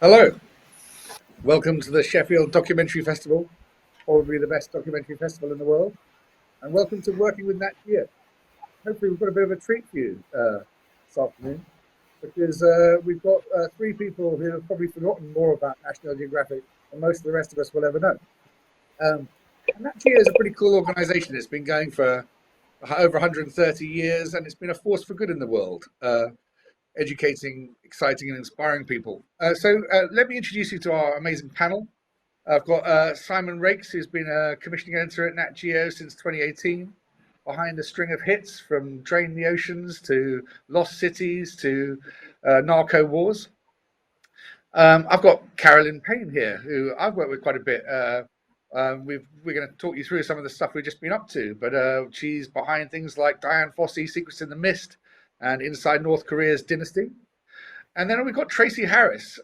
Hello, welcome to the Sheffield Documentary Festival, probably the best documentary festival in the world, and welcome to Working with Nat Geo. Hopefully we've got a bit of a treat for you this afternoon, because we've got three people who have probably forgotten more about National Geographic than most of the rest of us will ever know. And Nat Geo is a pretty cool organisation. It's been going for over 130 years, and it's been a force for good in the world. Educating, exciting and inspiring people. So let me introduce you to our amazing panel. I've got Simon Raikes, who's been a commissioning editor at Nat Geo since 2018, behind a string of hits from Drain the Oceans to Lost Cities to Narco Wars. I've got Carolyn Payne here, who I've worked with quite a bit. We're going to talk you through some of the stuff we've just been up to, but she's behind things like Dian Fossey, Secrets in the Mist, and Inside North Korea's Dynasty. And then we've got Traci Harris,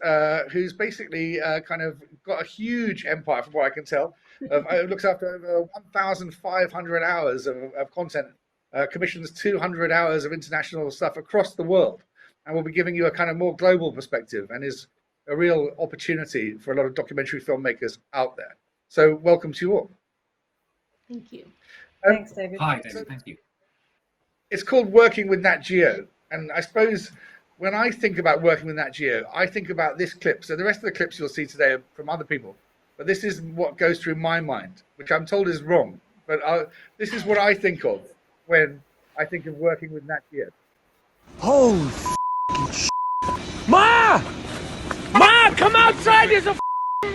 who's basically kind of got a huge empire, from what I can tell. Looks after over 1,500 hours of content, commissions 200 hours of international stuff across the world. And we'll be giving you a kind of more global perspective, and is a real opportunity for a lot of documentary filmmakers out there. So welcome to you all. Thank you. Thanks, David. Hi, David. Thank you. It's called Working with Nat Geo, and I suppose when I think about working with Nat Geo, I think about this clip. So the rest of the clips you'll see today are from other people, but this is what goes through my mind, which I'm told is wrong. But this is what I think of when I think of working with Nat Geo. Holy shit. Ma! Ma, come outside! There's a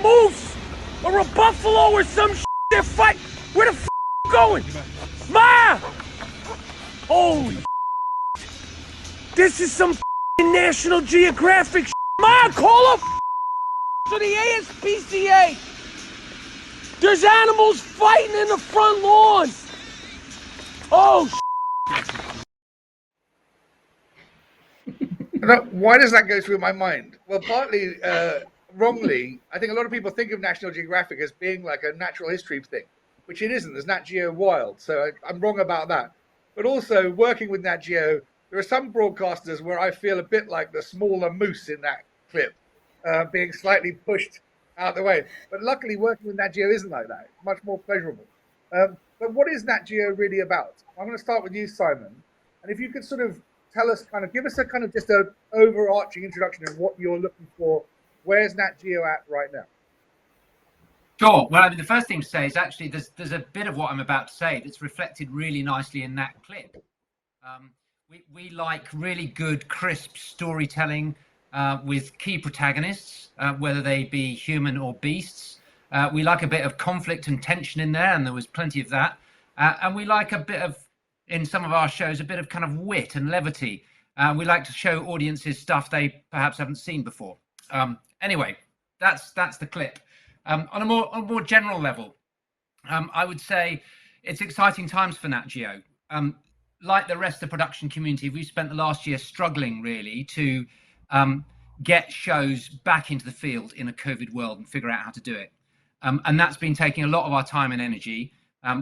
moose or a buffalo or some shit. They're fighting. Where the going? Ma! Holy this is some National Geographic Ma, call up to the ASPCA. There's animals fighting in the front lawn. Oh Why does that go through my mind? Well, partly wrongly. I think a lot of people think of National Geographic as being like a natural history thing, which it isn't. There's Nat Geo Wild, so I'm wrong about that. But also, working with Nat Geo, there are some broadcasters where I feel a bit like the smaller moose in that clip, being slightly pushed out the way. But luckily, working with Nat Geo isn't like that. It's much more pleasurable. But what is Nat Geo really about? I'm going to start with you, Simon. And if you could sort of tell us, give us a kind of just an overarching introduction of what you're looking for. Where's Nat Geo at right now? Sure. Well, I mean, the first thing to say is actually there's a bit of what I'm about to say that's reflected really nicely in that clip. We like really good, crisp storytelling with key protagonists, whether they be human or beasts. We like a bit of conflict and tension in there, and there was plenty of that. And we like a bit of, in some of our shows, a bit of kind of wit and levity. We like to show audiences stuff they perhaps haven't seen before. Anyway, that's the clip. On a more general level, I would say it's exciting times for Nat Geo. Like the rest of the production community, we've spent the last year struggling really to get shows back into the field in a COVID world and figure out how to do it. And that's been taking a lot of our time and energy.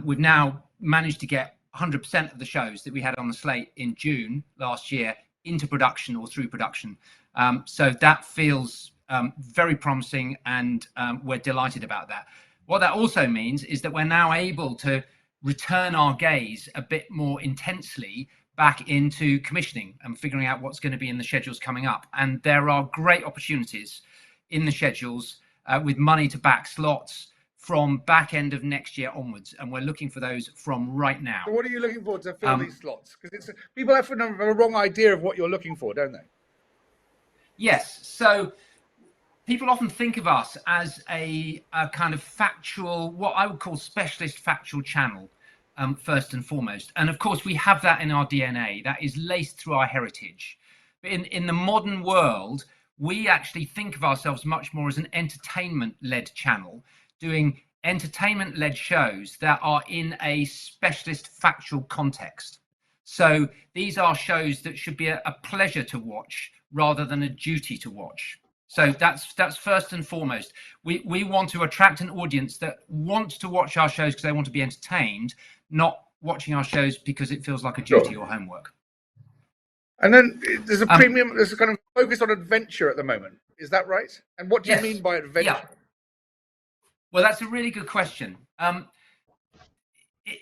We've now managed to get 100% of the shows that we had on the slate in June last year into production or through production. So that feels very promising, and we're delighted about that. What that also means is that we're now able to return our gaze a bit more intensely back into commissioning and figuring out what's going to be in the schedules coming up. And there are great opportunities in the schedules with money to back slots from back end of next year onwards, and we're looking for those from right now. So what are you looking for to fill these slots? Because people have a wrong idea of what you're looking for, don't they? Yes. So people often think of us as a kind of factual, what I would call specialist factual channel, first and foremost. And of course, we have that in our DNA. That is laced through our heritage. But in the modern world, we actually think of ourselves much more as an entertainment-led channel, doing entertainment-led shows that are in a specialist factual context. So these are shows that should be a pleasure to watch rather than a duty to watch. So that's first and foremost. We want to attract an audience that wants to watch our shows because they want to be entertained, not watching our shows because it feels like a duty or homework. And then there's a premium, there's a kind of focused on adventure at the moment. Is that right? And what do you Yes. mean by adventure? Yeah. Well, that's a really good question.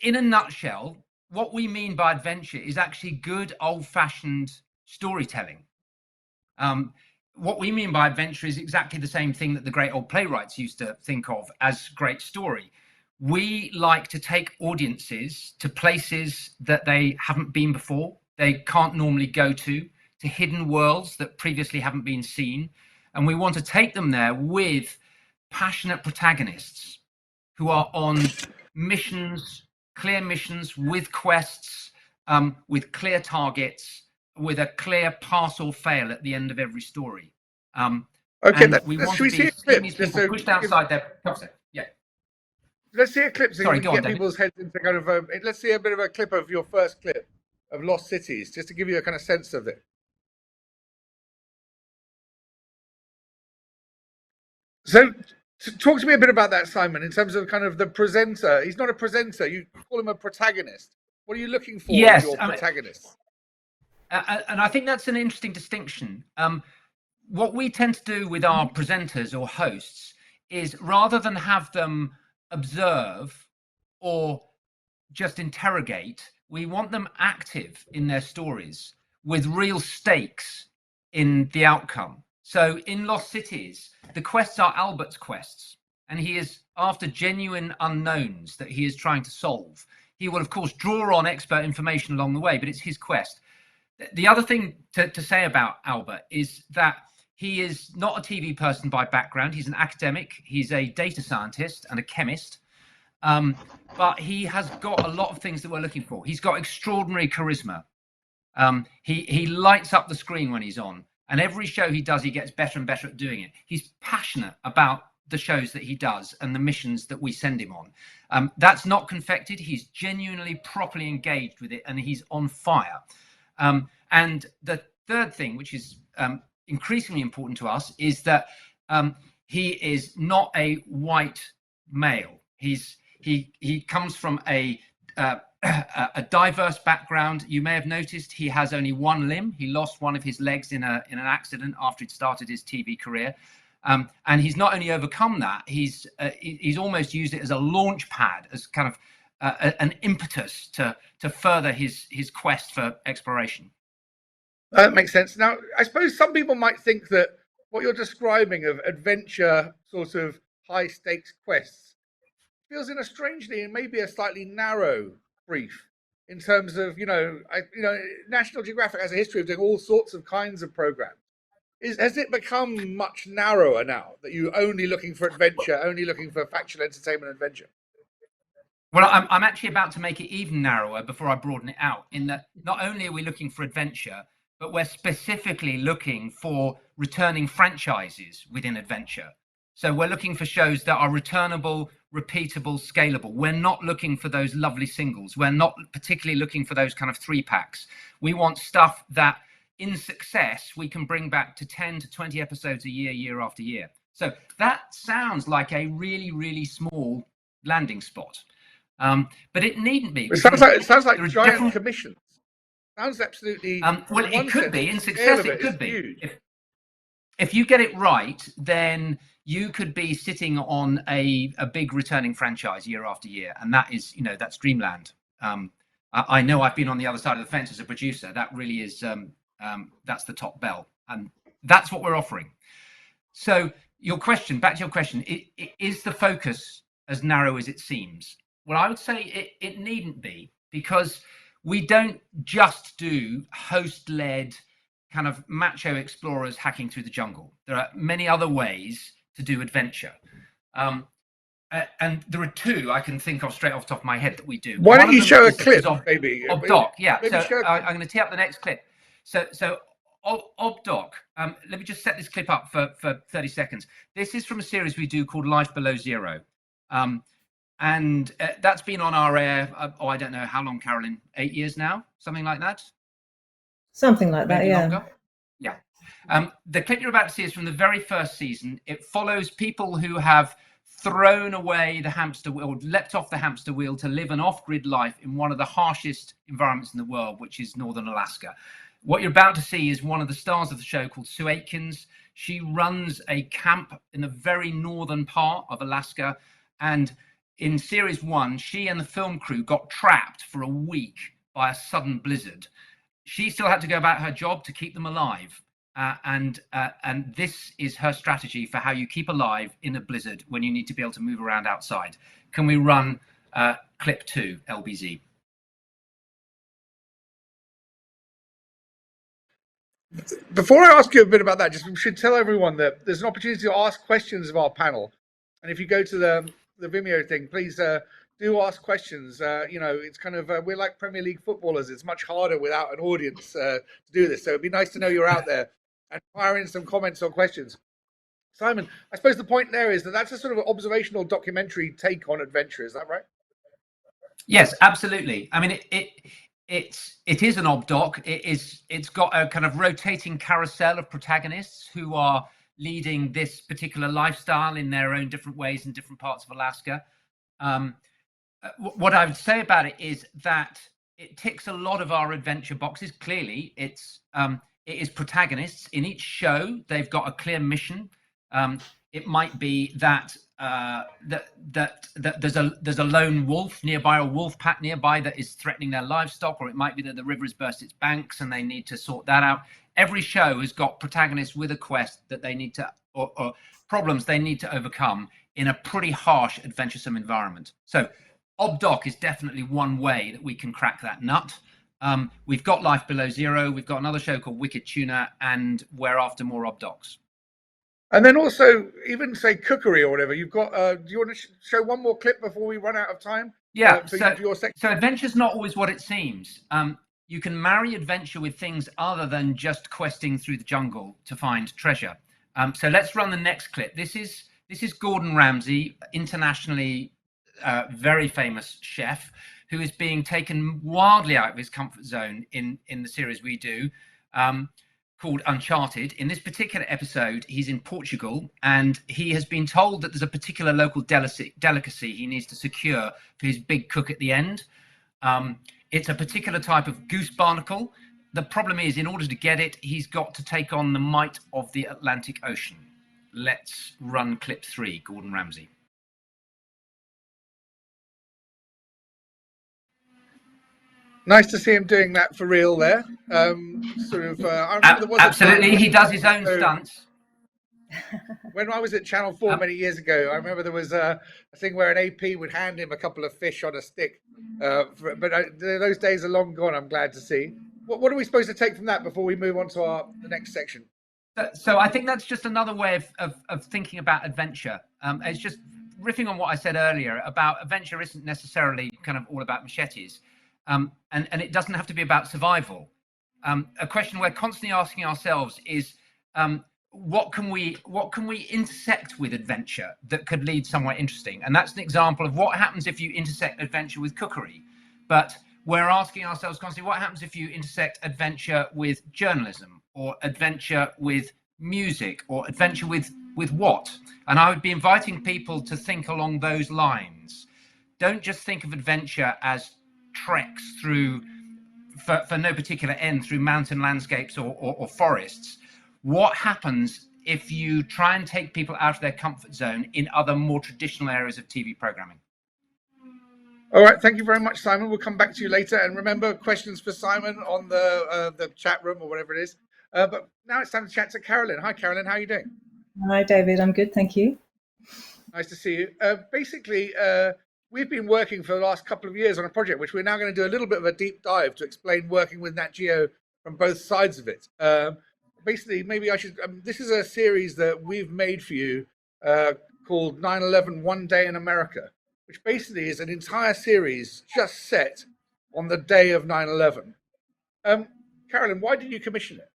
In a nutshell, what we mean by adventure is actually good old-fashioned storytelling. What we mean by adventure is exactly the same thing that the great old playwrights used to think of as great story. We like to take audiences to places that they haven't been before, they can't normally go to hidden worlds that previously haven't been seen. And we want to take them there with passionate protagonists who are on missions, clear missions, with quests, with clear targets, with a clear pass or fail at the end of every story. Okay, and we want to be seeing these people pushed outside their comfort zone. Yeah. Let's see a clip so Sorry, we can go on, get David. people's heads into kind of. Let's see a bit of a clip of your first clip of Lost Cities, just to give you a kind of sense of it. So, talk to me a bit about that, Simon, in terms of kind of the presenter. He's not a presenter. You call him a protagonist. What are you looking for in your protagonist? And I think that's an interesting distinction. What we tend to do with our presenters or hosts is, rather than have them observe or just interrogate, we want them active in their stories with real stakes in the outcome. So in Lost Cities, the quests are Albert's quests, and he is after genuine unknowns that he is trying to solve. He will, of course, draw on expert information along the way, but it's his quest. The other thing to say about Albert is that he is not a TV person by background. He's an academic. He's a data scientist and a chemist. But he has got a lot of things that we're looking for. He's got extraordinary charisma. He lights up the screen when he's on. And every show he does, he gets better and better at doing it. He's passionate about the shows that he does and the missions that we send him on. That's not confected. He's genuinely, properly engaged with it, and he's on fire. And the third thing, which is increasingly important to us, is that he is not a white male. He comes from a diverse background. You may have noticed he has only one limb. He lost one of his legs in an accident after he'd started his TV career. And he's not only overcome that, he's almost used it as a launch pad, as kind of an impetus to further his quest for exploration. That makes sense. Now, I suppose some people might think that what you're describing of adventure, sort of high stakes quests, feels in a strangely and maybe a slightly narrow brief in terms of, National Geographic has a history of doing all sorts of kinds of programs. Has it become much narrower now, that you're only looking for adventure, only looking for factual entertainment adventure? Well, I'm actually about to make it even narrower before I broaden it out, in that not only are we looking for adventure, but we're specifically looking for returning franchises within adventure. So we're looking for shows that are returnable, repeatable, scalable. We're not looking for those lovely singles. We're not particularly looking for those kind of 3-packs. We want stuff that, in success, we can bring back to 10 to 20 episodes a year, year after year. So that sounds like a really, really small landing spot. But it needn't be. It sounds like giant commissions. Sounds absolutely. Well, it could be. In success, it could be. If you get it right, then you could be sitting on a big returning franchise year after year, and that is, that's dreamland. I know I've been on the other side of the fence as a producer. That really is, that's the top bell, and that's what we're offering. So back to your question, is the focus as narrow as it seems? Well, I would say it needn't be, because we don't just do host-led kind of macho explorers hacking through the jungle. There are many other ways to do adventure. And there are two I can think of straight off the top of my head that we do. Why don't you show a clip, maybe? Ob Doc, yeah. So I'm going to tee up the next clip. So Ob Doc, let me just set this clip up for 30 seconds. This is from a series we do called Life Below Zero. And that's been on our air, I don't know how long, Carolyn, 8 years now, something like that? Something like that, yeah. Longer? Yeah. The clip you're about to see is from the very first season. It follows people who have thrown away the hamster wheel, leapt off the hamster wheel to live an off-grid life in one of the harshest environments in the world, which is northern Alaska. What you're about to see is one of the stars of the show called Sue Aitkins. She runs a camp in the very northern part of Alaska. And in series 1, she and the film crew got trapped for a week by a sudden blizzard. She still had to go about her job to keep them alive. And this is her strategy for how you keep alive in a blizzard when you need to be able to move around outside. Can we run clip 2, LBZ? Before I ask you a bit about that, just we should tell everyone that there's an opportunity to ask questions of our panel. And if you go to the Vimeo thing, please do ask questions. It's kind of, we're like Premier League footballers. It's much harder without an audience to do this. So it'd be nice to know you're out there and fire in some comments or questions. Simon, I suppose the point there is that that's a sort of observational documentary take on adventure. Is that right? Yes, absolutely. I mean, it is an obdoc. It's got a kind of rotating carousel of protagonists who are leading this particular lifestyle in their own different ways in different parts of Alaska. What I would say about it is that it ticks a lot of our adventure boxes. Clearly, it is protagonists in each show. They've got a clear mission. It might be that there's a lone wolf nearby, or wolf pack nearby that is threatening their livestock, or it might be that the river has burst its banks and they need to sort that out. Every show has got protagonists with a quest that they need to, or problems they need to overcome in a pretty harsh, adventuresome environment. So obdoc is definitely one way that we can crack that nut. We've got Life Below Zero. We've got another show called Wicked Tuna, and we're after more obdocs. And then also, even say cookery or whatever, you've got, do you want to show one more clip before we run out of time? Yeah, for your section? So adventure's not always what it seems. You can marry adventure with things other than just questing through the jungle to find treasure. So let's run the next clip. This is Gordon Ramsay, internationally very famous chef, who is being taken wildly out of his comfort zone in the series we do, called Uncharted. In this particular episode, he's in Portugal, and he has been told that there's a particular local delicacy he needs to secure for his big cook at the end. It's a particular type of goose barnacle. The problem is, in order to get it, he's got to take on the might of the Atlantic Ocean. Let's run clip 3, Gordon Ramsay. Nice to see him doing that for real there. I remember there was absolutely, he does his own stunts. When I was at Channel 4 many years ago, I remember there was a thing where an AP would hand him a couple of fish on a stick. Those days are long gone, I'm glad to see. What are we supposed to take from that before we move on to the next section? So I think that's just another way of thinking about adventure. It's just riffing on what I said earlier about adventure isn't necessarily kind of all about machetes. And it doesn't have to be about survival. A question we're constantly asking ourselves is, what can we intersect with adventure that could lead somewhere interesting? And that's an example of what happens if you intersect adventure with cookery. But we're asking ourselves constantly, what happens if you intersect adventure with journalism, or adventure with music, or adventure with what? And I would be inviting people to think along those lines. Don't just think of adventure as treks through, for no particular end, through mountain landscapes or forests. What happens if you try and take people out of their comfort zone in other more traditional areas of TV programming? All right, thank you very much, Simon. We'll come back to you later. And remember, questions for Simon on the chat room or whatever it is. But now it's time to chat to Carolyn. Hi, Carolyn. How are you doing? Hi, David. I'm good, thank you. Nice to see you. Basically, we've been working for the last couple of years on a project which we're now going to do a little bit of a deep dive to explain working with Nat Geo from both sides of it. Basically, maybe I should. This is a series that we've made for you called 9/11 One Day in America, which basically is an entire series just set on the day of 9/11. Carolyn, why did you commission it?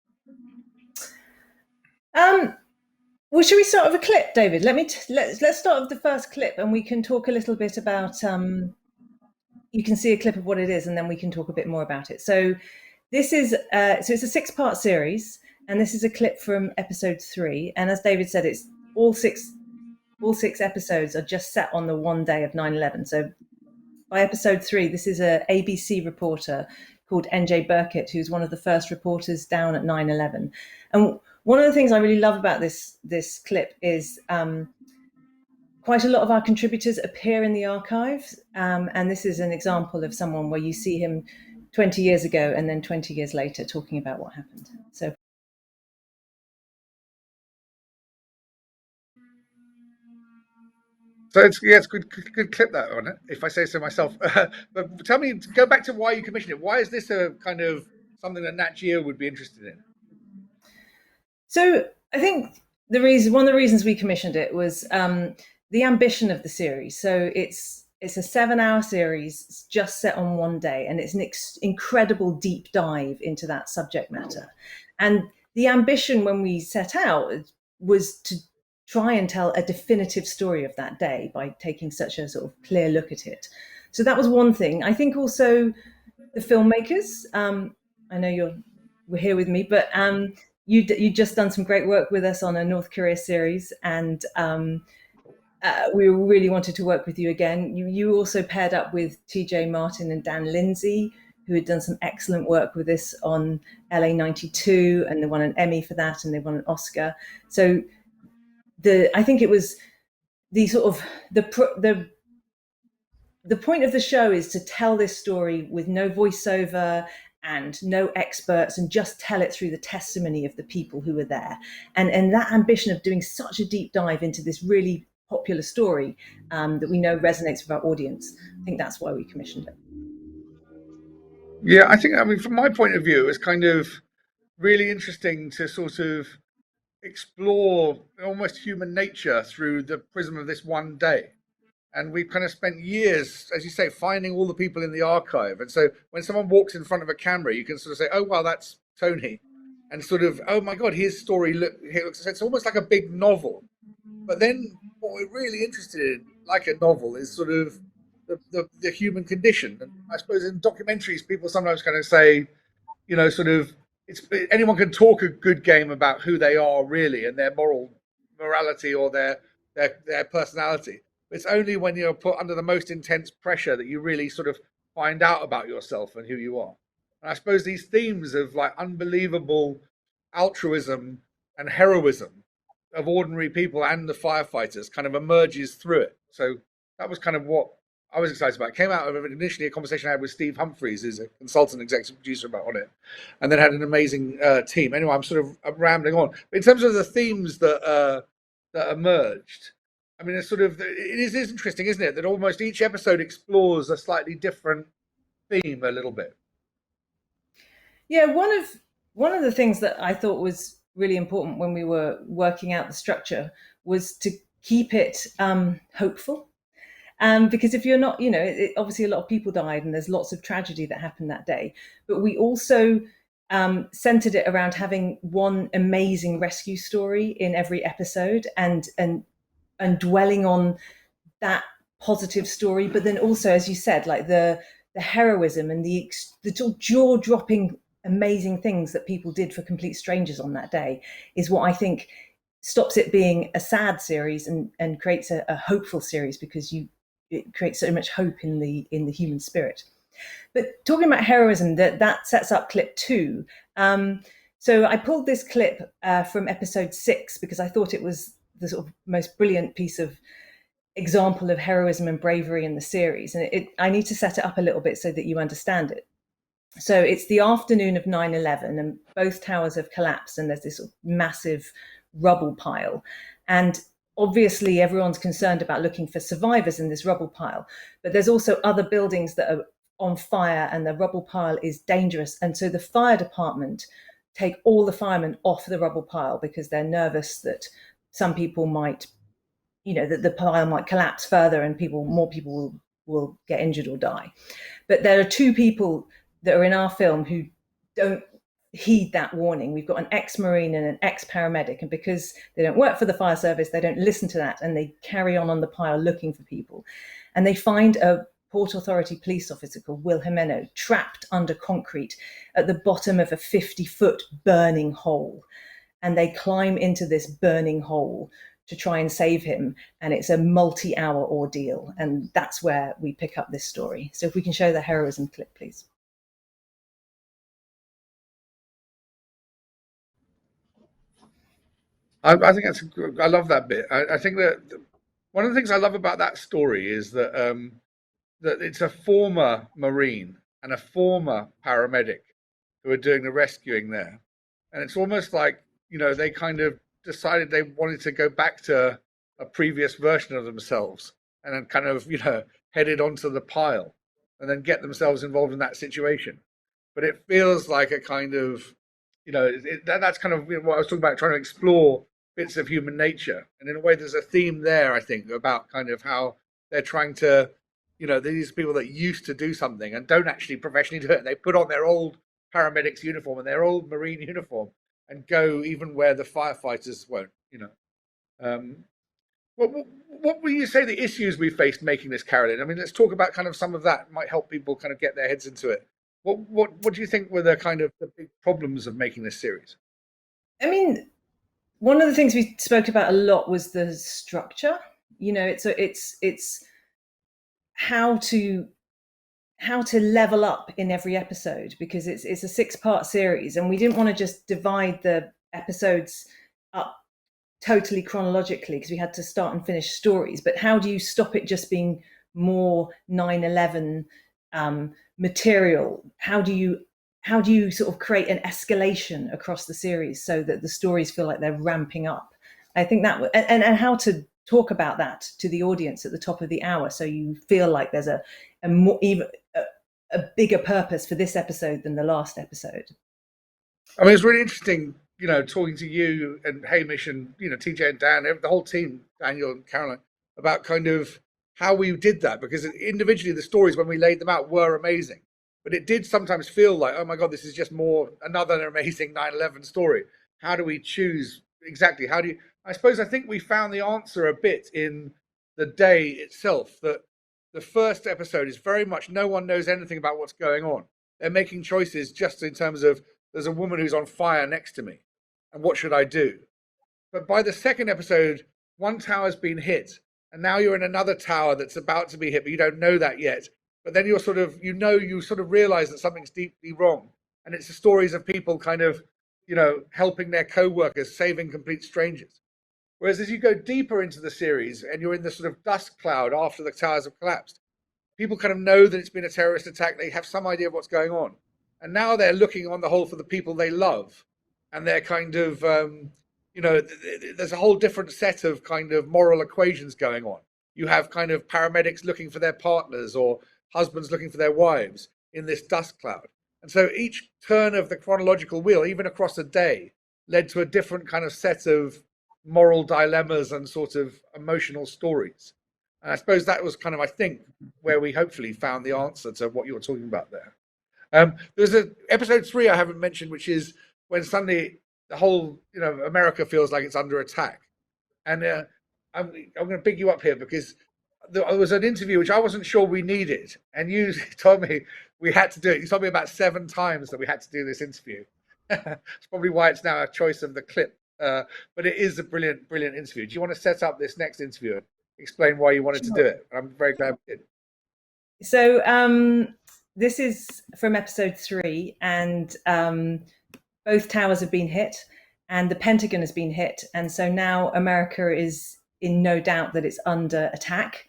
Well, should we start with a clip, David? Let's start with the first clip, and we can talk a little bit about. You can see a clip of what it is, and then we can talk a bit more about it. So, this is it's a 6-part series, and this is a clip from episode 3. And as David said, it's all six episodes are just set on the one day of 9/11. So, by episode 3, this is a ABC reporter called NJ Burkett, who's one of the first reporters down at 9/11. And one of the things I really love about this clip is quite a lot of our contributors appear in the archives. And this is an example of someone where you see him 20 years ago and then 20 years later talking about what happened. So it's good clip that on it, if I say so myself. But tell me, go back to why you commissioned it. Why is this a kind of something that Nat Geo would be interested in? So I think one of the reasons we commissioned it was the ambition of the series. So it's a 7-hour series. It's just set on one day, and it's an incredible deep dive into that subject matter. And the ambition when we set out was to try and tell a definitive story of that day by taking such a sort of clear look at it. So that was one thing. I think also the filmmakers, I know we're here with me, but you just done some great work with us on a North Korea series, and we really wanted to work with you again. You also paired up with TJ Martin and Dan Lindsay, who had done some excellent work with this on LA 92, and they won an Emmy for that, and they won an Oscar. So I think it was the sort of the point of the show is to tell this story with no voiceover and no experts, and just tell it through the testimony of the people who were there. And that ambition of doing such a deep dive into this really popular story that we know resonates with our audience, I think that's why we commissioned it. Yeah, I mean, from my point of view, it's kind of really interesting to sort of explore almost human nature through the prism of this one day. And we've kind of spent years, as you say, finding all the people in the archive. And so when someone walks in front of a camera, you can sort of say, oh, well, that's Tony. And sort of, oh, my God, his story looks, it's almost like a big novel. But then what we're really interested in, like a novel, is sort of the human condition. And I suppose in documentaries, people sometimes kind of say, you know, sort of, anyone can talk a good game about who they are really and their morality or their personality. It's only when you're put under the most intense pressure that you really sort of find out about yourself and who you are. And I suppose these themes of like unbelievable altruism and heroism of ordinary people and the firefighters kind of emerges through it. So that was kind of what I was excited about. It came out of initially a conversation I had with Steve Humphreys, who's a consultant executive producer on it, and then had an amazing team. Anyway, I'm sort of rambling on. But in terms of the themes that emerged, I mean, it is interesting, isn't it, that almost each episode explores a slightly different theme a little bit. Yeah, one of the things that I thought was really important when we were working out the structure was to keep it hopeful. Because if you're not, obviously a lot of people died and there's lots of tragedy that happened that day. But we also centered it around having one amazing rescue story in every episode and dwelling on that positive story. But then also, as you said, like the heroism and the jaw-dropping amazing things that people did for complete strangers on that day is what I think stops it being a sad series and creates a hopeful series, because it creates so much hope in the human spirit. But talking about heroism, that sets up clip 2. So I pulled this clip from episode 6 because I thought it was the sort of most brilliant piece of example of heroism and bravery in the series. And I need to set it up a little bit so that you understand it. So it's the afternoon of 9/11 and both towers have collapsed and there's this sort of massive rubble pile. And obviously everyone's concerned about looking for survivors in this rubble pile, but there's also other buildings that are on fire and the rubble pile is dangerous. And so the fire department take all the firemen off the rubble pile because they're nervous that some people might, that the pile might collapse further and more people will get injured or die. But there are 2 people that are in our film who don't heed that warning. We've got an ex-Marine and an ex-paramedic, and because they don't work for the fire service, they don't listen to that and they carry on the pile looking for people. And they find a Port Authority police officer called Will Jimeno trapped under concrete at the bottom of a 50-foot burning hole. And they climb into this burning hole to try and save him. And it's a multi-hour ordeal. And that's where we pick up this story. So if we can show the heroism clip, please. I think I love that bit. I think that one of the things I love about that story is that it's a former Marine and a former paramedic who are doing the rescuing there. And it's almost like, they kind of decided they wanted to go back to a previous version of themselves and then kind of, headed onto the pile and then get themselves involved in that situation. But it feels like a kind of, that's kind of what I was talking about, trying to explore bits of human nature. And in a way, there's a theme there, I think, about kind of how they're trying to, these people that used to do something and don't actually professionally do it. They put on their old paramedics uniform and their old Marine uniform and go even where the firefighters won't. Um, what will you say the issues we faced making this, Carolyn? I mean, let's talk about kind of some of that might help people kind of get their heads into it. What do you think were the kind of the big problems of making this series? I mean, one of the things we spoke about a lot was the structure. It's how to level up in every episode, because it's a 6-part series, and we didn't want to just divide the episodes up totally chronologically because we had to start and finish stories. But how do you stop it just being more 9/11 material? How do you sort of create an escalation across the series so that the stories feel like they're ramping up? I think that and how to talk about that to the audience at the top of the hour, so you feel like there's a more even a bigger purpose for this episode than the last episode. I mean, it's really interesting, talking to you and Hamish and TJ and Dan, the whole team, Daniel and Carolyn, about kind of how we did that, because individually the stories when we laid them out were amazing, but it did sometimes feel like, oh my god, this is just more another amazing 9/11 story. How do we choose exactly? How do you? I think we found the answer a bit in the day itself. That the first episode is very much no one knows anything about what's going on. They're making choices just in terms of there's a woman who's on fire next to me, and what should I do? But by the second episode, one tower's been hit, and now you're in another tower that's about to be hit, but you don't know that yet. But then you sort of realize that something's deeply wrong, and it's the stories of people kind of, helping their co-workers, saving complete strangers. Whereas as you go deeper into the series and you're in the sort of dust cloud after the towers have collapsed, people kind of know that it's been a terrorist attack. They have some idea of what's going on. And now they're looking on the whole for the people they love. And they're kind of, there's a whole different set of kind of moral equations going on. You have kind of paramedics looking for their partners or husbands looking for their wives in this dust cloud. And so each turn of the chronological wheel, even across a day, led to a different kind of set of moral dilemmas and sort of emotional stories. And I suppose that was kind of, I think, where we hopefully found the answer to what you were talking about there. There's a episode 3 I haven't mentioned, which is when suddenly the whole, America feels like it's under attack. And I'm going to pick you up here because there was an interview which I wasn't sure we needed, and you told me we had to do it. You told me about 7 times that we had to do this interview. It's probably why it's now a choice of the clip. But it is a brilliant interview. Do you want to set up this next interview and explain why you wanted to do it? I'm very glad we did. So this is from episode 3, and both towers have been hit and the Pentagon has been hit. And so now America is in no doubt that it's under attack.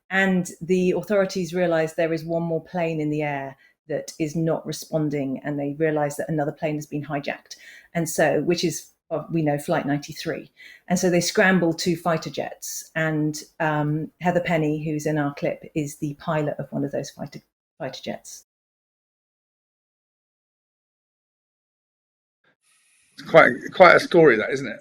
And the authorities realize there is one more plane in the air that is not responding. And they realize that another plane has been hijacked. And so, which is, we know, Flight 93. And so they scramble 2 fighter jets. And Heather Penny, who's in our clip, is the pilot of one of those fighter jets. It's quite a story, that, isn't it?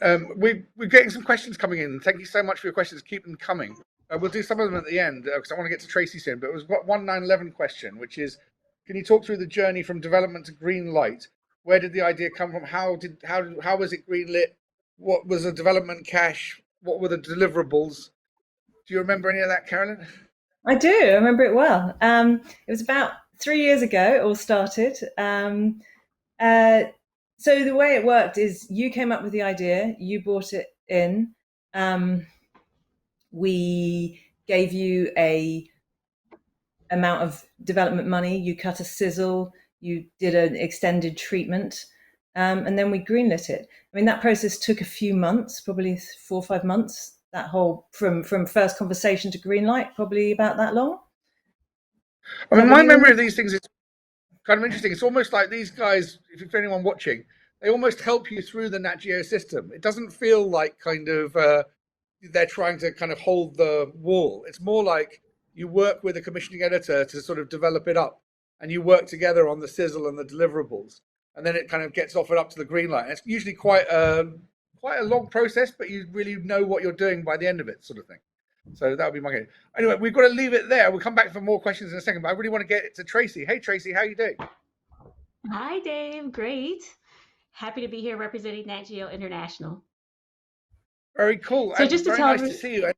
We're getting some questions coming in. Thank you so much for your questions. Keep them coming. We'll do some of them at the end because I want to get to Traci soon. But we've got one 9/11 question, which is, can you talk through the journey from development to green light? Where did the idea come from? How was it greenlit? What was the development cash? What were the deliverables? Do you remember any of that, Carolyn? I do. I remember it well. It was about 3 years ago it all started. So the way it worked is you came up with the idea, you brought it in. We gave you a amount of development money, you cut a sizzle, you did an extended treatment, and then we greenlit it. I mean, that process took a few months, probably 4 or 5 months. That whole from first conversation to greenlight, probably about that long. I mean, my memory of these things is kind of interesting. It's almost like these guys, if anyone watching, they almost help you through the Nat Geo system. It doesn't feel like kind of they're trying to kind of hold the wall. It's more like you work with a commissioning editor to sort of develop it up, and you work together on the sizzle and the deliverables, and then it kind of gets offered up to the green light. And it's usually quite a long process, but you really know what you're doing by the end of it, sort of thing. So that would be my game. Anyway, we've got to leave it there. We'll come back for more questions in a second, but I really want to get to Traci. Hey, Traci, how are you doing? Hi, Dave. Great. Happy to be here representing Nat Geo International. Very cool. So And just to very tell nice to see you.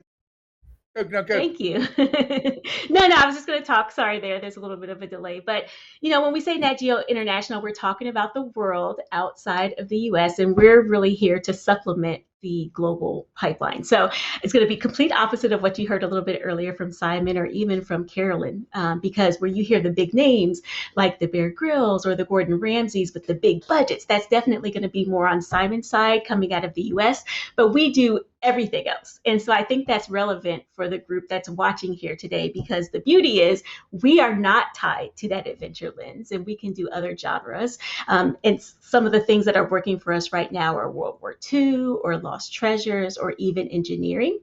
Go. Thank you. No, I was just going to talk. Sorry, there's a little bit of a delay. But, when we say Nat Geo International, we're talking about the world outside of the US, and we're really here to supplement the global pipeline. So it's going to be complete opposite of what you heard a little bit earlier from Simon or even from Carolyn, because where you hear the big names like the Bear Grylls or the Gordon Ramsays with the big budgets, that's definitely going to be more on Simon's side coming out of the US. But we do everything else. And so I think that's relevant for the group that's watching here today, because the beauty is we are not tied to that adventure lens, and we can do other genres. And some of the things that are working for us right now are World War II or Lost Treasures or even engineering.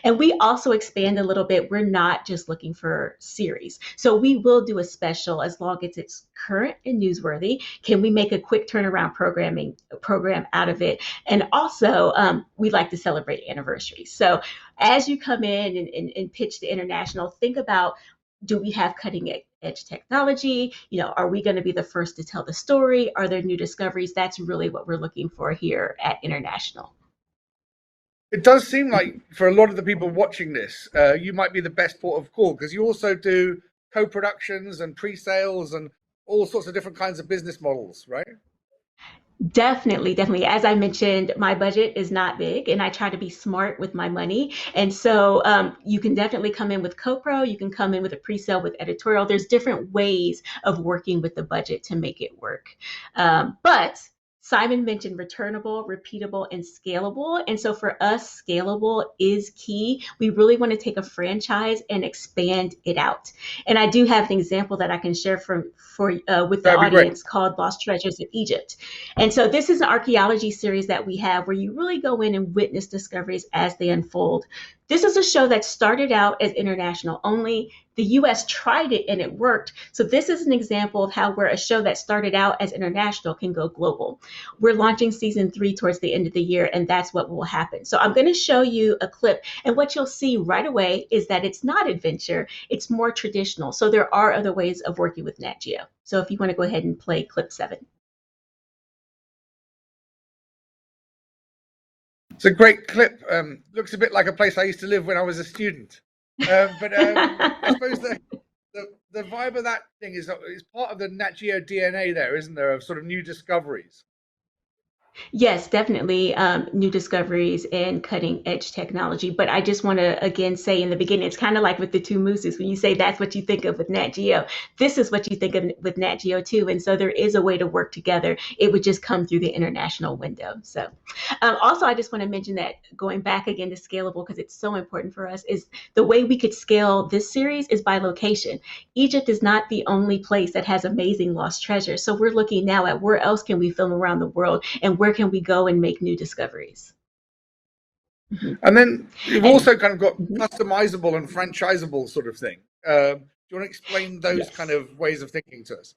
And we also expand a little bit. We're not just looking for series. So we will do a special as long as it's current and newsworthy. Can we make a quick turnaround program out of it? And also, we like to celebrate anniversaries. So as you come in and pitch the international, think about, do we have cutting edge technology? Are we going to be the first to tell the story? Are there new discoveries? That's really what we're looking for here at International. It does seem like for a lot of the people watching this, you might be the best port of call, because you also do co-productions and pre-sales and all sorts of different kinds of business models, right? Definitely. As I mentioned, my budget is not big, and I try to be smart with my money. And so you can definitely come in with co-pro. You can come in with a pre-sale with editorial. There's different ways of working with the budget to make it work. But Simon mentioned returnable, repeatable, and scalable. And so for us, scalable is key. We really want to take a franchise and expand it out. And I do have an example that I can share with the audience called Lost Treasures of Egypt. And so this is an archaeology series that we have where you really go in and witness discoveries as they unfold. This is a show that started out as international only. The US tried it and it worked. So this is an example of how where a show that started out as international can go global. We're launching season 3 towards the end of the year, and that's what will happen. So I'm going to show you a clip, and what you'll see right away is that it's not adventure, it's more traditional. So there are other ways of working with Nat Geo. So if you want to go ahead and play clip 7. It's a great clip. Looks a bit like a place I used to live when I was a student. But I suppose the vibe of that thing is part of the Nat Geo DNA there, isn't there, of sort of new discoveries? Yes, definitely new discoveries and cutting edge technology. But I just want to again say in the beginning, it's kind of like with the two mooses. When you say that's what you think of with Nat Geo, this is what you think of with Nat Geo too. And so there is a way to work together. It would just come through the international window. So also, I just want to mention that going back again to scalable, because it's so important for us, is the way we could scale this series is by location. Egypt is not the only place that has amazing lost treasures. So we're looking now at where else can we film around the world, and where can we go and make new discoveries? And then you've also kind of got customizable and franchisable sort of thing. Do you want to explain those kind of ways of thinking to us?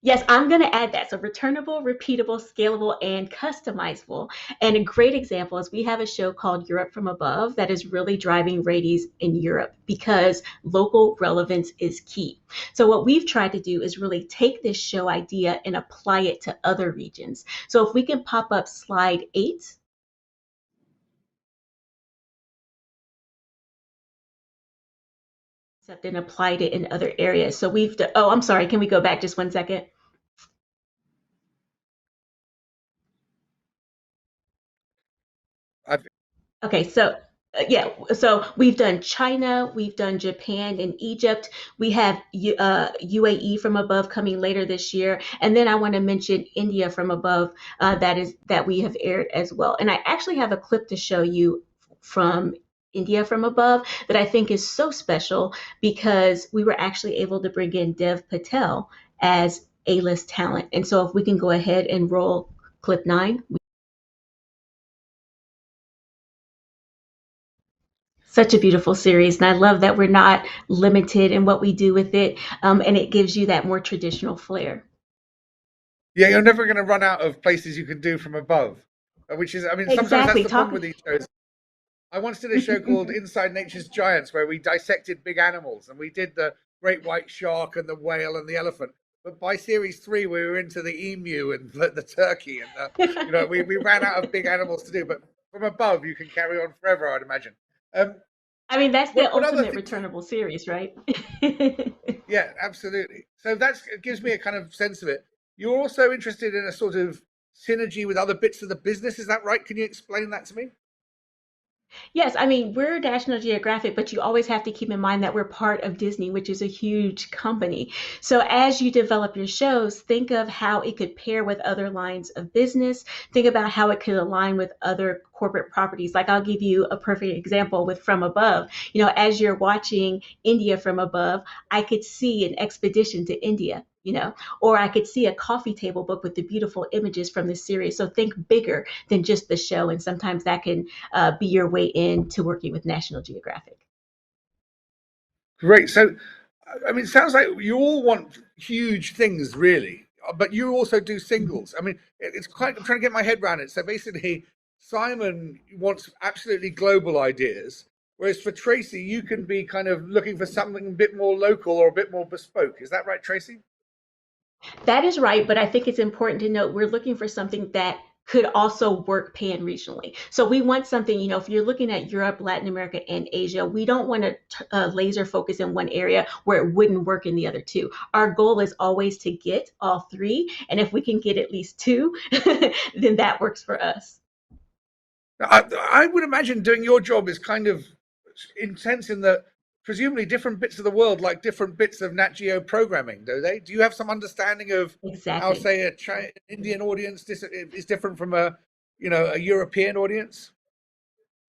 Yes, I'm going to add that. So returnable, repeatable, scalable, and customizable. And a great example is we have a show called Europe from Above that is really driving ratings in Europe because local relevance is key. So what we've tried to do is really take this show idea and apply it to other regions. So if we can pop up slide 8. And applied it in other areas. So I'm sorry, can we go back just 1 second? Okay, so Yeah, so we've done China, we've done Japan and Egypt. We have UAE from above coming later this year, and then I want to mention India from above, that we have aired as well. And I actually have a clip to show you from India from above that I think is so special because we were actually able to bring in Dev Patel as A-list talent. And so if we can go ahead and roll clip 9. Such a beautiful series, and I love that we're not limited in what we do with it, and it gives you that more traditional flair. Yeah, you're never going to run out of places you can do from above, which is, I mean, sometimes that's Exactly. the problem with these shows. I once did a show called Inside Nature's Giants where we dissected big animals, and we did the great white shark and the whale and the elephant. But by series 3, we were into the emu and the turkey, and we ran out of big animals to do. But from above, you can carry on forever, I'd imagine. I mean, that's the What other ultimate things? returnable series, right? Yeah, absolutely. So it gives me a kind of sense of it. You're also interested in a sort of synergy with other bits of the business, is that right? Can you explain that to me? Yes, I mean, we're National Geographic, but you always have to keep in mind that we're part of Disney, which is a huge company. So as you develop your shows, think of how it could pair with other lines of business. Think about how it could align with other corporate properties. Like I'll give you a perfect example with From Above. As you're watching India from above, I could see an expedition to India. Or I could see a coffee table book with the beautiful images from the series. So think bigger than just the show. And sometimes that can be your way into working with National Geographic. Great. So, I mean, it sounds like you all want huge things, really, but you also do singles. I mean, it's quite, I'm trying to get my head around it. So basically, Simon wants absolutely global ideas, whereas for Traci, you can be kind of looking for something a bit more local or a bit more bespoke. Is that right, Traci? That is right, but I think it's important to note we're looking for something that could also work pan regionally. So we want something, if you're looking at Europe, Latin America, and Asia, we don't want to laser focus in one area where it wouldn't work in the other two. Our goal is always to get all three. And if we can get at least two, then that works for us. I would imagine doing your job is kind of intense in that presumably different bits of the world like different bits of Nat Geo programming, do they? Do you have some understanding of how, Exactly. say, an Indian audience is different from a European audience?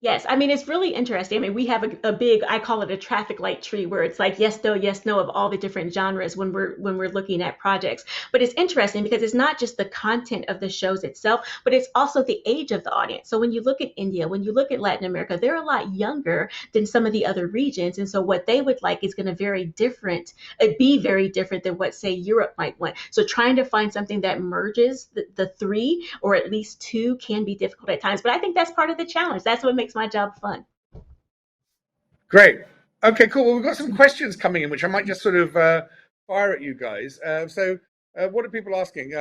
Yes, I mean, it's really interesting. I mean, we have a big, I call it a traffic light tree, where it's like yes, no of all the different genres when we're looking at projects. But it's interesting because it's not just the content of the shows itself, but it's also the age of the audience. So when you look at India, when you look at Latin America, they're a lot younger than some of the other regions. And so what they would like is going to be very different than what, say, Europe might want. So trying to find something that merges the three or at least two can be difficult at times. But I think that's part of the challenge. That's what makes my job fun. Great. Okay, cool. Well, we've got some questions coming in, which I might just sort of fire at you guys. What are people asking?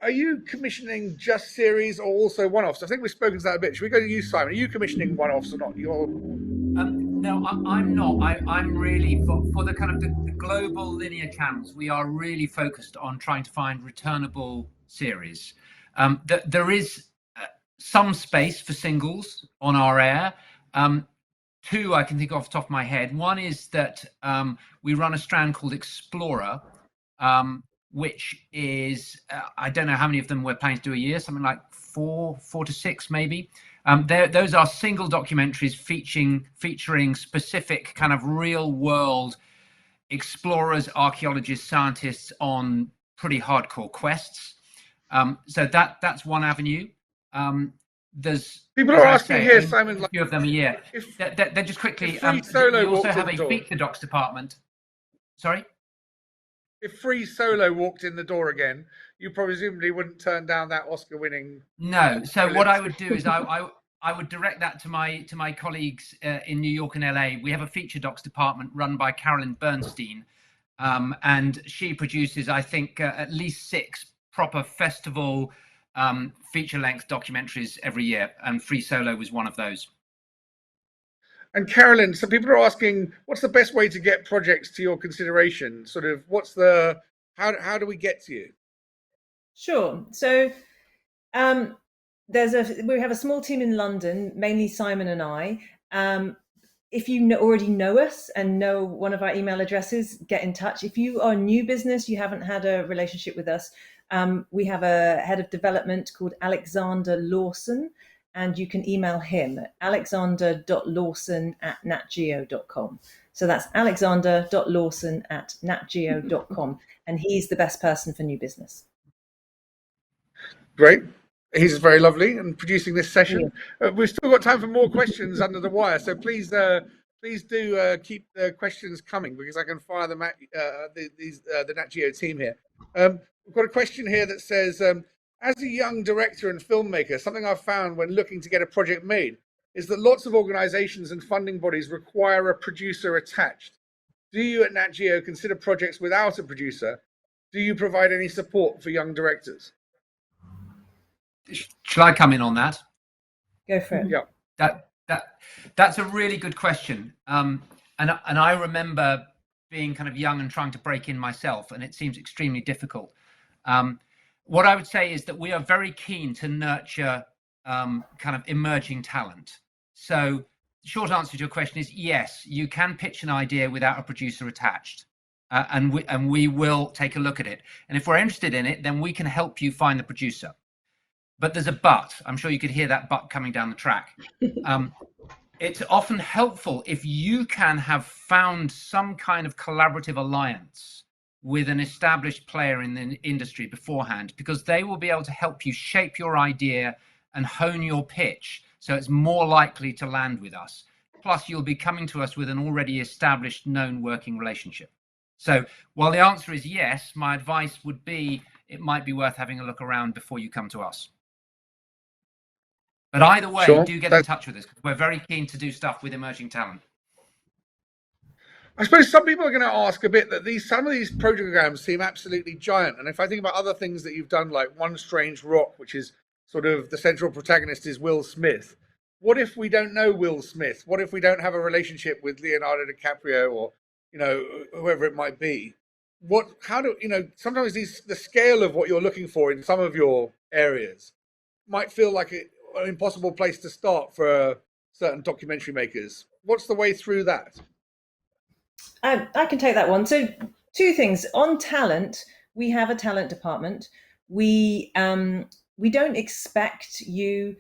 Are you commissioning just series or also one-offs? I think we've spoken to that a bit. Should we go to you, Simon? Are you commissioning one-offs or not? No, I'm not. I'm really for the kind of the global linear channels. We are really focused on trying to find returnable series. There is some space for singles on our air. Two I can think off the top of my head. One is that we run a strand called Explorer, which is I don't know how many of them we're planning to do a year, something like four to six maybe. Those are single documentaries featuring specific kind of real world explorers, archaeologists, scientists on pretty hardcore quests. So that's one avenue. There's people are asking here, Simon, a few of them a year. Then just quickly, Free Solo we also walked have in a the door. feature docs department. Sorry? If Free Solo walked in the door again, you presumably wouldn't turn down that Oscar-winning. No. So what I would do is I would direct that to my colleagues in New York and LA. We have a feature docs department run by Carolyn Bernstein, and she produces, I think, at least 6 proper festival feature-length documentaries every year, and Free Solo was one of those. And Carolyn, some people are asking, what's the best way to get projects to your consideration? Sort of, how do we get to you? Sure. So we have a small team in London, mainly Simon and I, If you already know us and know one of our email addresses, get in touch. If you are a new business, you haven't had a relationship with us, we have a head of development called Alexander Lawson, and you can email him at alexander.lawson@natgeo.com. So that's alexander.lawson@natgeo.com, and he's the best person for new business. Great. He's very lovely and producing this session. We've still got time for more questions under the wire, so please do keep the questions coming, because I can fire them at the Nat Geo team here. We've got a question here that says, as a young director and filmmaker, something I've found when looking to get a project made is that lots of organizations and funding bodies require a producer attached. Do you at Nat Geo consider projects without a producer? Do you provide any support for young directors? Shall I come in on that? Go for it. Yeah. That's a really good question. And I remember being kind of young and trying to break in myself, and it seems extremely difficult. What I would say is that we are very keen to nurture kind of emerging talent. So the short answer to your question is yes, you can pitch an idea without a producer attached. And we will take a look at it. And if we're interested in it, then we can help you find the producer. But there's a but. I'm sure you could hear that but coming down the track. It's often helpful if you can have found some kind of collaborative alliance with an established player in the industry beforehand, because they will be able to help you shape your idea and hone your pitch so it's more likely to land with us. Plus, you'll be coming to us with an already established, known working relationship. So while the answer is yes, my advice would be it might be worth having a look around before you come to us. But either way, Sure. do get in touch with us. We're very keen to do stuff with emerging talent. I suppose some people are going to ask a bit that some of these programs seem absolutely giant. And if I think about other things that you've done, like One Strange Rock, which is sort of the central protagonist is Will Smith. What if we don't know Will Smith? What if we don't have a relationship with Leonardo DiCaprio or, whoever it might be? Sometimes the scale of what you're looking for in some of your areas might feel like an impossible place to start for certain documentary makers. What's the way through that? I can take that one. So two things. On talent, we have a talent department. We don't expect you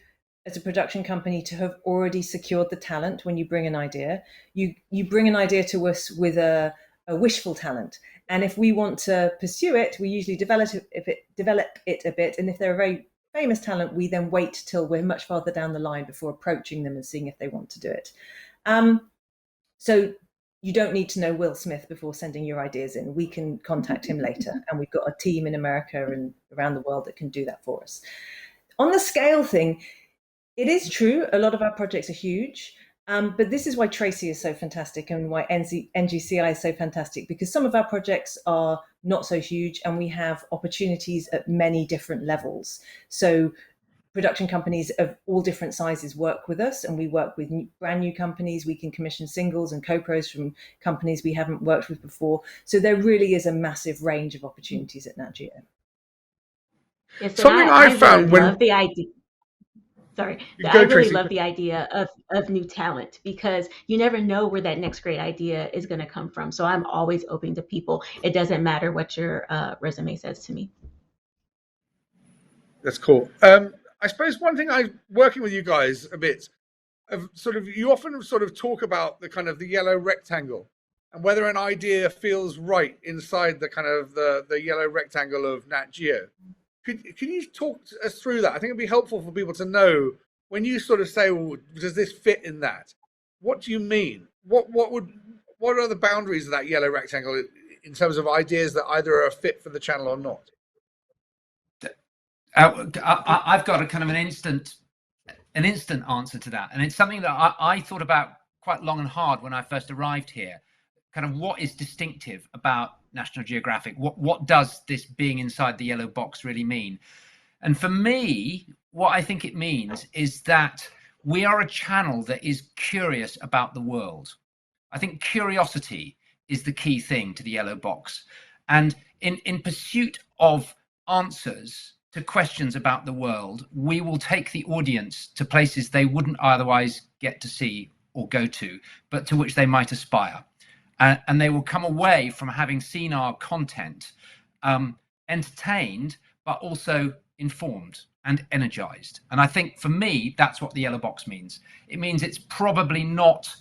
as a production company to have already secured the talent when you bring an idea. You bring an idea to us with a wishful talent. And if we want to pursue it, we usually develop it a bit. And if they're a very famous talent, we then wait till we're much farther down the line before approaching them and seeing if they want to do it. So you don't need to know Will Smith before sending your ideas in. We can contact him later. And we've got a team in America and around the world that can do that for us. On the scale thing, it is true. A lot of our projects are huge. But this is why Traci is so fantastic and why NGCI is so fantastic, because some of our projects are not so huge and we have opportunities at many different levels. So production companies of all different sizes work with us, and we work with brand new companies. We can commission singles and co-pros from companies we haven't worked with before. So there really is a massive range of opportunities at Nat Geo. Yes, Something I found really love the idea. Sorry, I really love the idea of new talent, because you never know where that next great idea is going to come from. So I'm always open to people. It doesn't matter what your resume says to me. That's cool. I suppose one thing working with you guys a bit, you often sort of talk about the kind of the yellow rectangle and whether an idea feels right inside the kind of the yellow rectangle of Nat Geo. Can you talk us through that? I think it'd be helpful for people to know when you sort of say, well, does this fit in that? What do you mean? What are the boundaries of that yellow rectangle in terms of ideas that either are a fit for the channel or not? I've got a kind of an instant answer to that, and it's something that I thought about quite long and hard when I first arrived here. Kind of what is distinctive about National Geographic? What does this being inside the yellow box really mean? And for me, what I think it means is that we are a channel that is curious about the world. I think curiosity is the key thing to the yellow box, and in pursuit of answers to questions about the world, we will take the audience to places they wouldn't otherwise get to see or go to, but to which they might aspire. And they will come away from having seen our content entertained, but also informed and energized. And I think for me, that's what the yellow box means. It means it's probably not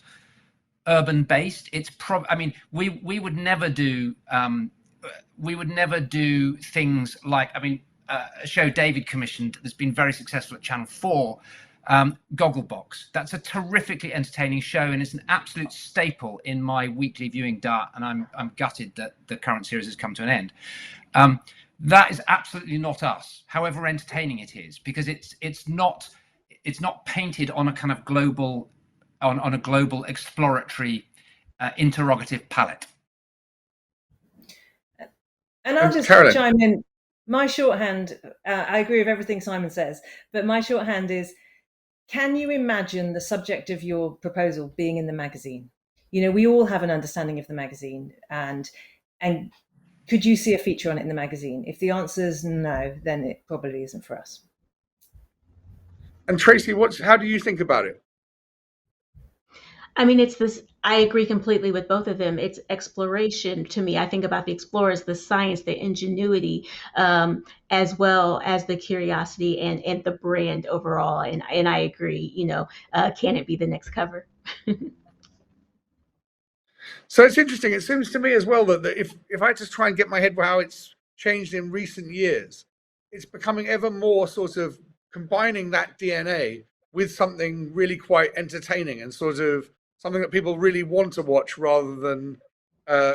urban based. It's I mean, we would never do things like, I mean, a show David commissioned that's been very successful at Channel 4, Gogglebox. That's a terrifically entertaining show, and it's an absolute staple in my weekly viewing diet, and I'm gutted that the current series has come to an end. That is absolutely not us, however entertaining it is, because it's not painted on a kind of global on a global exploratory interrogative palette. And I'll just Carolyn. chime in. My shorthand, I agree with everything Simon says, but my shorthand is, can you imagine the subject of your proposal being in the magazine? You know, we all have an understanding of the magazine, and could you see a feature on it in the magazine? If the answer is no, then it probably isn't for us. And Traci, how do you think about it? I mean, it's this, I agree completely with both of them. It's exploration to me. I think about the explorers, the science, the ingenuity, as well as the curiosity and the brand overall. And I agree, you know, can it be the next cover? So it's interesting. It seems to me as well that if I just try and get my head around how it's changed in recent years, it's becoming ever more sort of combining that DNA with something really quite entertaining and sort of something that people really want to watch rather than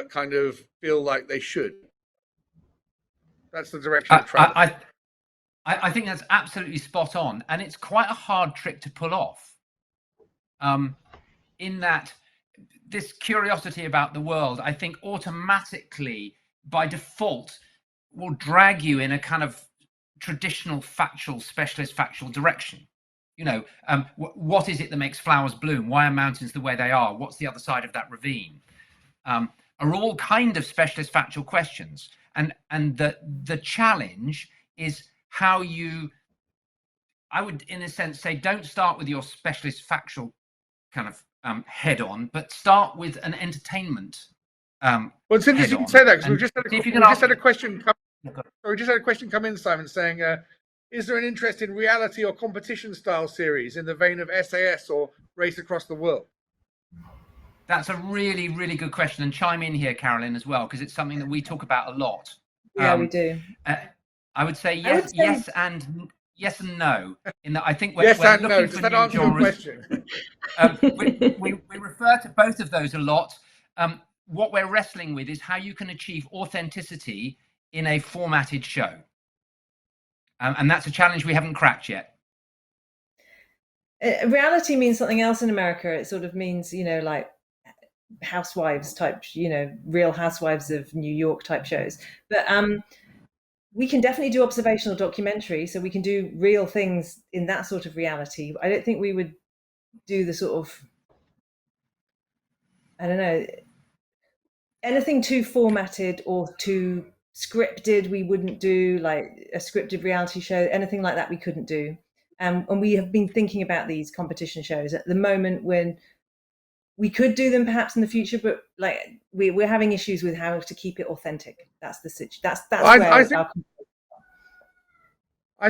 kind of feel like they should. That's the direction of travel. I think that's absolutely spot on, and it's quite a hard trick to pull off. In that, this curiosity about the world, I think automatically, by default, will drag you in a kind of traditional factual, specialist factual direction. You know, what is it that makes flowers bloom? Why are mountains the way they are? What's the other side of that ravine? Are all kind of specialist factual questions. And the challenge is how you, I would in a sense say, don't start with your specialist factual kind of head on, but start with an entertainment. Well, it's interesting you say that, because we just had a question come in, Simon, saying, is there an interest in reality or competition style series in the vein of SAS or Race Across the World? That's a really, really good question, and chime in here, Carolyn, as well, because it's something that we talk about a lot. Yeah, we do. I would say yes, yes and no. In that, I think we're yes and looking no. for Does that new answer your genres. question? We refer to both of those a lot. What we're wrestling with is how you can achieve authenticity in a formatted show, and that's a challenge we haven't cracked yet. Reality means something else in America. It sort of means, you know, like housewives type, you know, Real Housewives of New York type shows. But we can definitely do observational documentary, so we can do real things in that sort of reality. I don't think we would do the sort of, I don't know, anything too formatted or too scripted. We wouldn't do, like a scripted reality show, anything like that we couldn't do. And we have been thinking about these competition shows at the moment, when we could do them perhaps in the future, but like we're having issues with how to keep it authentic. That's the situation. That's Well, where I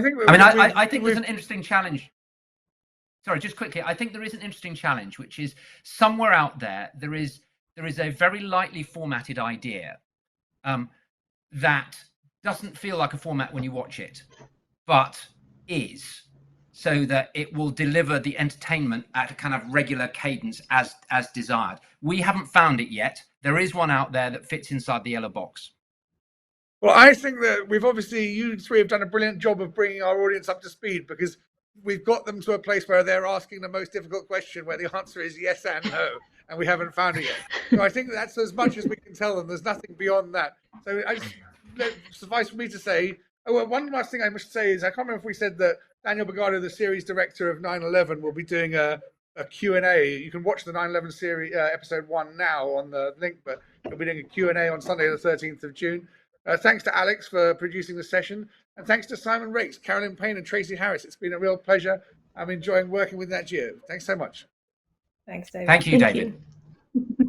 think I think there's an interesting challenge. Sorry, just quickly. I think there is an interesting challenge, which is somewhere out there is a very lightly formatted idea that doesn't feel like a format when you watch it, but is, so that it will deliver the entertainment at a kind of regular cadence as desired. We haven't found it yet. There is one out there that fits inside the yellow box. Well, I think that you three have done a brilliant job of bringing our audience up to speed, because we've got them to a place where they're asking the most difficult question, where the answer is yes and no, and we haven't found it yet. So I think that's as much as we can tell them. There's nothing beyond that. So suffice for me to say, one last thing I must say is, I can't remember if we said that Daniel Bogado, the series director of 9/11, will be doing a Q&A. You can watch the 9/11 series episode 1 now on the link, but he'll be doing a Q&A on Sunday the 13th of June. Thanks to Alex for producing the session, and thanks to Simon Raikes, Carolyn Payne and Traci Harris. It's been a real pleasure. I'm enjoying working with Nat Geo. Thanks so much. Thanks, David. Thank you, Thank David. you.